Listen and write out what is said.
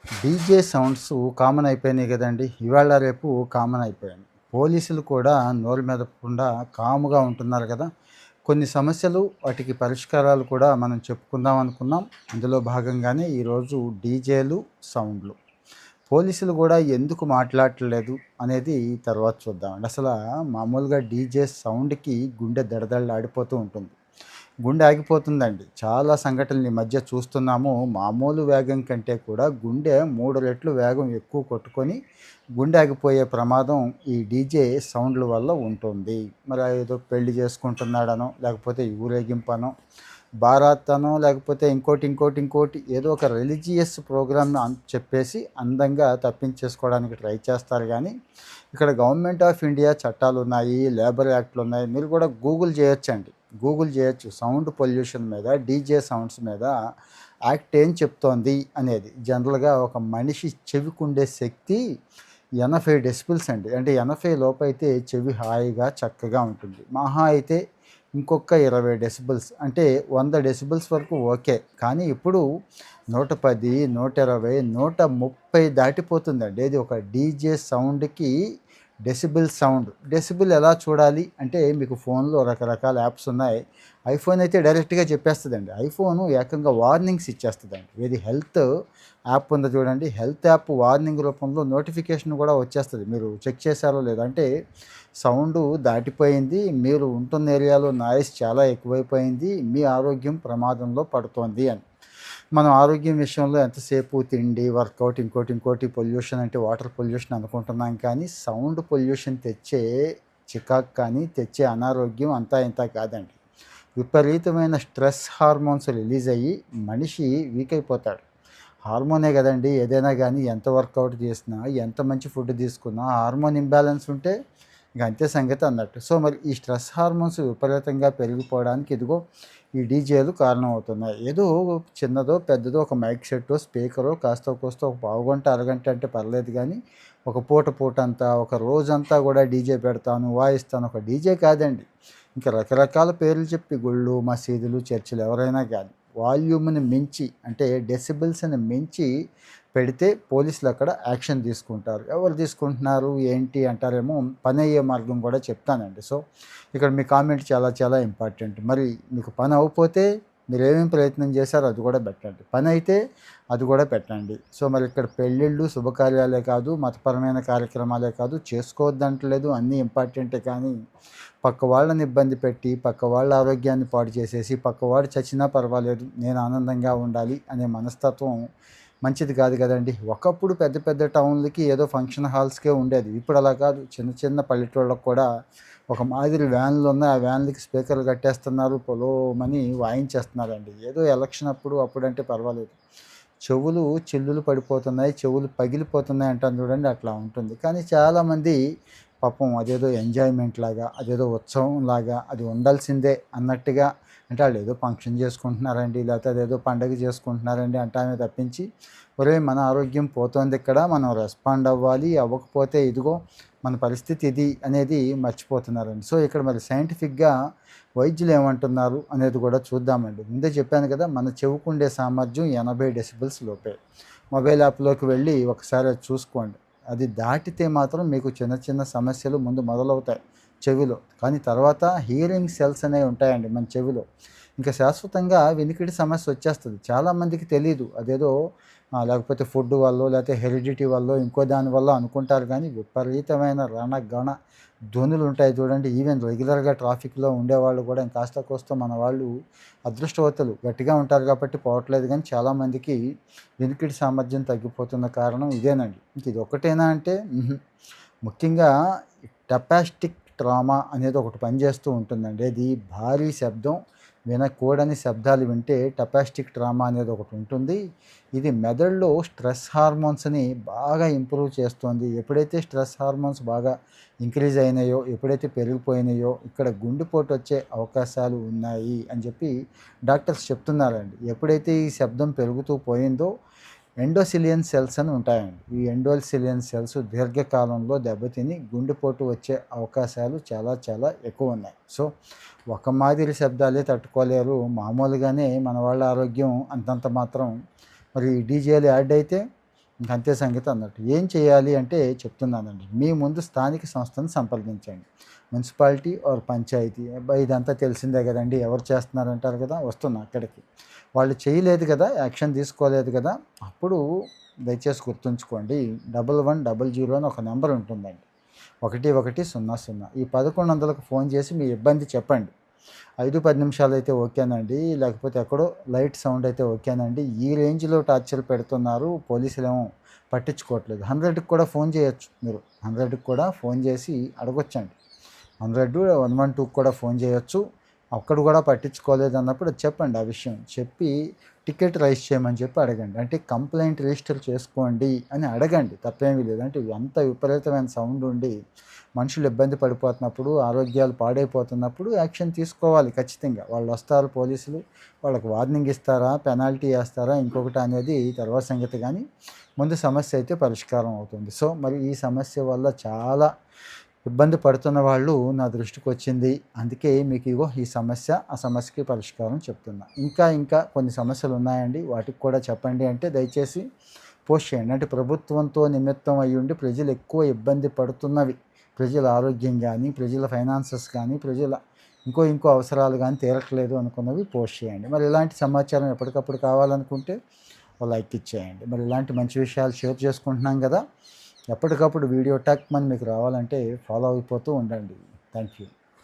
DJ sounds common అయిపోయినాయి కదండీ! ఇవాళ రేపు కామన్ అయిపోయాయి. పోలీసులు కూడా నోరు మెదపకుండా కామ్‌గా ఉంటున్నారు కదా! కొన్ని సమస్యలు వాటికి పరిష్కారాలు కూడా మనం చెప్పుకుందాం అనుకున్నాం. అందులో భాగంగానే ఈరోజు డీజేలు, సౌండ్లు. పోలీసులు కూడా ఎందుకు మాట్లాడట్లేదు అనేది తర్వాత చూద్దామండి. మామూలుగా డీజే సౌండ్‌కి గుండె దడదడలాడిపోతూ ఉంటుంది. గుండె ఆగిపోతుందండి. చాలా సంఘటనలు ఈ మధ్య చూస్తున్నాము. మామూలు వేగం కంటే కూడా గుండె 3 రెట్లు వేగం ఎక్కువ కొట్టుకొని గుండె ఆగిపోయే ప్రమాదం ఈ డీజే సౌండ్‌ల వల్ల ఉంటుంది. మరి ఏదో పెళ్లి చేసుకుంటున్నాడనో, లేకపోతే ఊరేగింపనో, బారాత్ అనో, లేకపోతే ఇంకోటి ఏదో ఒక రిలీజియస్ ప్రోగ్రామ్‌ని చెప్పేసి అందంగా తప్పించేసుకోవడానికి ట్రై చేస్తారు గానీ, ఇక్కడ గవర్నమెంట్ ఆఫ్ ఇండియా చట్టాలున్నాయి, లేబర్ యాక్ట్‌లున్నాయి. మీరు కూడా గూగుల్ చేయొచ్చు. సౌండ్ పొల్యూషన్ మీద, డీజే సౌండ్స్ మీద యాక్ట్ ఏం చెప్తోంది అనేది. జనరల్‌గా ఒక మనిషి చెవికుండే శక్తి 80 డెసిబెల్స్ అండి. అంటే 80 లోపైతే చెవి హాయిగా, చక్కగా ఉంటుంది. మహా అయితే ఇంకొక 20 డెసిబెల్స్ అంటే 100 డెసిబెల్స్ వరకు ఓకే. కానీ ఇప్పుడు 110, 120, 130 దాటిపోతుందండి. ఏది ఒక డీజే సౌండ్‌కి డెసిబెల్ ఎలా చూడాలి అంటే మీకు ఫోన్‌లో రకరకాల యాప్స్ ఉన్నాయి. ఐఫోన్ అయితే డైరెక్ట్‌గా చెప్పేస్తదండి. ఐఫోను ఏకంగా వార్నింగ్స్ ఇచ్చేస్తదండి. ఏది హెల్త్ యాప్ ఉందో చూడండి. హెల్త్ యాప్ వార్నింగ్ రూపంలో నోటిఫికేషన్ కూడా వచ్చేస్తది. మీరు చెక్ చేశారో లేదో. అంటే సౌండు దాటిపోయింది. మీరు ఉంటున్న ఏరియాలో నాయిస్ చాలా ఎక్కువైపోయింది. మీ ఆరోగ్యం ప్రమాదంలో పడుతోంది అని. మనం ఆరోగ్యం విషయంలో ఎంతసేపు తిండి, వర్కౌట్, ఇంకోటి పొల్యూషన్ అంటే వాటర్ పొల్యూషన్ అనుకుంటున్నాం కానీ, సౌండ్ పొల్యూషన్ తెచ్చే చికాకు కానీ, తెచ్చే అనారోగ్యం అంతా ఇంతా కాదండి. విపరీతమైన స్ట్రెస్ హార్మోన్స్ రిలీజ్ అయ్యి మనిషి వీక్ అయిపోతాడు. హార్మోనే కదండీ ఏదైనా కానీ, ఎంత వర్కౌట్ చేసినా, ఎంత మంచి ఫుడ్ తీసుకున్నా హార్మోన్ ఇంబ్యాలెన్స్ ఉంటే ఇంక అంతే సంగతి అన్నట్టు. మరి ఈ స్ట్రెస్ హార్మోన్స్ విపరీతంగా పెరిగిపోవడానికి ఇదిగో ఈ డీజేలు కారణమవుతున్నాయి. ఏదో చిన్నదో, పెద్దదో ఒక మైక్ సెట్టో, స్పీకరో కాస్తో కూస్తో ఒక పావుగంట, అరగంట అంటే పర్లేదు కానీ, ఒక పూటంతా, ఒక రోజంతా కూడా డీజే పెడతాను, వాయిస్తాను. ఒక డీజే కాదండి. ఇంకా రకరకాల పేర్లు చెప్పి గుళ్ళు, మసీదులు, చర్చిలు ఎవరైనా కానీ వాల్యూమ్‌ని మించి అంటే డెసిబెల్స్‌ని మించి పెడితే పోలీసులు అక్కడ యాక్షన్ తీసుకుంటారు. ఎవరు తీసుకుంటున్నారు ఏంటి అంటారేమో, పనయ్యే మార్గం కూడా చెప్తానండి. ఇక్కడ మీ కామెంట్ చాలా చాలా ఇంపార్టెంట్. మరి మీకు పని అవ్వకపోతే మీరేమేమి ప్రయత్నం చేశారో అది కూడా పెట్టండి. పని అయితే అది కూడా పెట్టండి. మరి ఇక్కడ పెళ్ళిళ్ళు, శుభకార్యాలే కాదు, మతపరమైన కార్యక్రమాలే కాదు, చేసుకోవద్దంటలేదు, అన్నీ ఇంపార్టెంటే. కానీ పక్క వాళ్ళని ఇబ్బంది పెట్టి, పక్క వాళ్ళ ఆరోగ్యాన్ని పాడు చేసేసి, పక్కవాడు చచ్చినా పర్వాలేదు, నేను ఆనందంగా ఉండాలి అనే మనస్తత్వం మంచిది కాదు కదండి. ఒకప్పుడు పెద్ద పెద్ద టౌన్లకి ఏదో ఫంక్షన్ హాల్స్కే ఉండేది. ఇప్పుడు అలా కాదు. చిన్న చిన్న పల్లెటూళ్ళకు కూడా ఒక మాదిరి వ్యాన్లు ఉన్నాయి. ఆ వ్యాన్లకి స్పీకర్లు కట్టేస్తున్నారు, పొలోమని వాయించేస్తున్నారండి. ఏదో ఎలక్షన్ అప్పుడంటే పర్వాలేదు. చెవులు చిల్లులు పడిపోతున్నాయి, చెవులు పగిలిపోతున్నాయి అంటాను చూడండి, అట్లా ఉంటుంది. కానీ చాలామంది పాపం అదేదో ఎంజాయ్మెంట్ లాగా, అదేదో ఉత్సవం లాగా, అది ఉండాల్సిందే అన్నట్టుగా, అంటే వాళ్ళు ఏదో ఫంక్షన్ చేసుకుంటున్నారండి, లేకపోతే అదేదో పండగ చేసుకుంటున్నారండి అంటామే తప్పించి, ఒరేయ్ మన ఆరోగ్యం పోతోంది ఇక్కడ, మనం రెస్పాండ్ అవ్వాలి, అవ్వకపోతే ఇదిగో మన పరిస్థితి ఇది అనేది మర్చిపోతున్నారండి. ఇక్కడ మరి సైంటిఫిక్గా వైద్యులు ఏమంటున్నారు అనేది కూడా చూద్దామండి. ముందే చెప్పాను కదా, మన చెవుకుండే సామర్థ్యం 80 డెసిబెల్స్ లోపే. మొబైల్ యాప్లోకి వెళ్ళి ఒకసారి అది చూసుకోండి. అది దాటితే మాత్రం మీకు చిన్న చిన్న సమస్యలు ముందు మొదలవుతాయి చెవిలో. కానీ తర్వాత హియరింగ్ సెల్స్ అనేవి ఉంటాయండి మన చెవిలో. ఇంకా శాశ్వతంగా వినికిడి సమస్య వచ్చేస్తుంది. చాలామందికి తెలీదు. అదేదో లేకపోతే ఫుడ్ వల్లో, లేకపోతే హెరిడిటీ వల్లో, ఇంకో దాని వల్ల అనుకుంటారు. కానీ విపరీతమైన రణగణ ధ్వనులు ఉంటాయి చూడండి. ఈవెన్ రెగ్యులర్గా ట్రాఫిక్లో ఉండేవాళ్ళు కూడా కాస్త కోస్త మన వాళ్ళు అదృష్టవంతులు, గట్టిగా ఉంటారు కాబట్టి పోవట్లేదు. కానీ చాలామందికి వినికిడి సామర్థ్యం తగ్గిపోతున్న కారణం ఇదేనండి. ఇది ఒక్కటేనా అంటే ముఖ్యంగా టెపాస్టిక్ ట్రామా అనేది ఒకటి పనిచేస్తూ ఉంటుందండి. అది భారీ శబ్దం, వినకూడని శబ్దాలు వింటే టెపాస్టిక్ ట్రామా అనేది ఒకటి ఉంటుంది. ఇది మెదడులో స్ట్రెస్ హార్మోన్స్ని బాగా ఇంప్రూవ్ చేస్తుంది. ఎప్పుడైతే స్ట్రెస్ హార్మోన్స్ బాగా ఇంక్రీజ్ అయినాయో, ఎప్పుడైతే పెరిగిపోయినాయో, ఇక్కడ గుండెపోటు వచ్చే అవకాశాలు ఉన్నాయి అని చెప్పి డాక్టర్స్ చెప్తున్నారండి. ఎప్పుడైతే ఈ శబ్దం పెరుగుతూ పోయిందో ఎండోసిలియన్ సెల్స్ అని ఉంటాయండి. ఈ ఎండోసిలియన్ సెల్స్ దీర్ఘకాలంలో దెబ్బతిని గుండెపోటు వచ్చే అవకాశాలు చాలా చాలా ఎక్కువ ఉన్నాయి. ఒక మాదిరి శబ్దాలే తట్టుకోలేరు. మామూలుగానే మన వాళ్ళ ఆరోగ్యం అంతంత మాత్రం. మరి డీజేలు యాడ్ అయితే ఇంకంతే సంగతి అన్నట్టు. ఏం చేయాలి అంటే చెప్తున్నానండి. మీ ముందు స్థానిక సంస్థను సంప్రదించండి. మున్సిపాలిటీ ఆర్ పంచాయతీ అబ్బా! ఇదంతా తెలిసిందే కదండీ! ఎవరు చేస్తున్నారంటారు కదా! వస్తున్నా అక్కడికి. వాళ్ళు చేయలేదు కదా! యాక్షన్ తీసుకోలేదు కదా! అప్పుడు దయచేసి గుర్తుంచుకోండి 1100 అని ఒక నెంబర్ ఉంటుందండి. 1100. ఈ 1100కి ఫోన్ చేసి మీ ఇబ్బంది చెప్పండి. 5-10 నిమిషాలైతే ఓకేనండి. లేకపోతే ఎక్కడో లైట్ సౌండ్ అయితే ఓకేనండి. ఈ రేంజ్‌లో టార్చర్ పెడుతున్నారు. పోలీసులేమో పట్టించుకోవట్లేదు. 100కి కూడా ఫోన్ చేయొచ్చు మీరు. 100కి కూడా ఫోన్ చేసి అడగొచ్చండి. 100, 112కి కూడా ఫోన్ చేయొచ్చు. అక్కడ కూడా పట్టించుకోలేదు అన్నప్పుడు చెప్పండి ఆ విషయం. చెప్పి టికెట్ రైజ్ చేయమని చెప్పి అడగండి. అంటే కంప్లెయింట్ రిజిస్టర్ చేసుకోండి అని అడగండి. తప్పేమీ లేదు. అంటే ఎంత విపరీతమైన సౌండ్ ఉండి మనుషులు ఇబ్బంది పడిపోతున్నప్పుడు, ఆరోగ్యాలు పాడైపోతున్నప్పుడు యాక్షన్ తీసుకోవాలి ఖచ్చితంగా. వాళ్ళు వస్తారు పోలీసులు. వాళ్ళకి వార్నింగ్ ఇస్తారా, పెనాల్టీ ఏస్తారా, ఇంకొకటి అనేది తర్వాత సంగతి కానీ, ముందు సమస్య అయితే పరిష్కారం అవుతుంది. సో, మరి ఈ సమస్య వల్ల చాలా ఇబ్బంది పడుతున్న వాళ్ళు నా దృష్టికి వచ్చింది. అందుకే మీకు ఇగో ఈ సమస్య, ఆ సమస్యకి పరిష్కారం చెప్తున్నా. ఇంకా కొన్ని సమస్యలు ఉన్నాయండి. వాటికి కూడా చెప్పండి అంటే దయచేసి పోస్ట్ చేయండి. అంటే ప్రభుత్వంతో నిమిత్తం అయ్యుండి ప్రజలు ఎక్కువ ఇబ్బంది పడుతున్నవి, ప్రజల ఆరోగ్యం కానీ, ప్రజల ఫైనాన్సెస్ కానీ, ప్రజల ఇంకో అవసరాలు కానీ తీరట్లేదు అనుకున్నవి పోస్ట్ చేయండి. మరి ఇలాంటి సమాచారం ఎప్పటికప్పుడు కావాలనుకుంటే ఓ లైక్ ఇచ్చేయండి. మరి ఇలాంటి మంచి విషయాలు షేర్ చేసుకుంటున్నాం కదా! ఎప్పటికప్పుడు వీడియో టక్‌మని మీకు రావాలంటే ఫాలో అయిపోతూ ఉండండి. Thank you.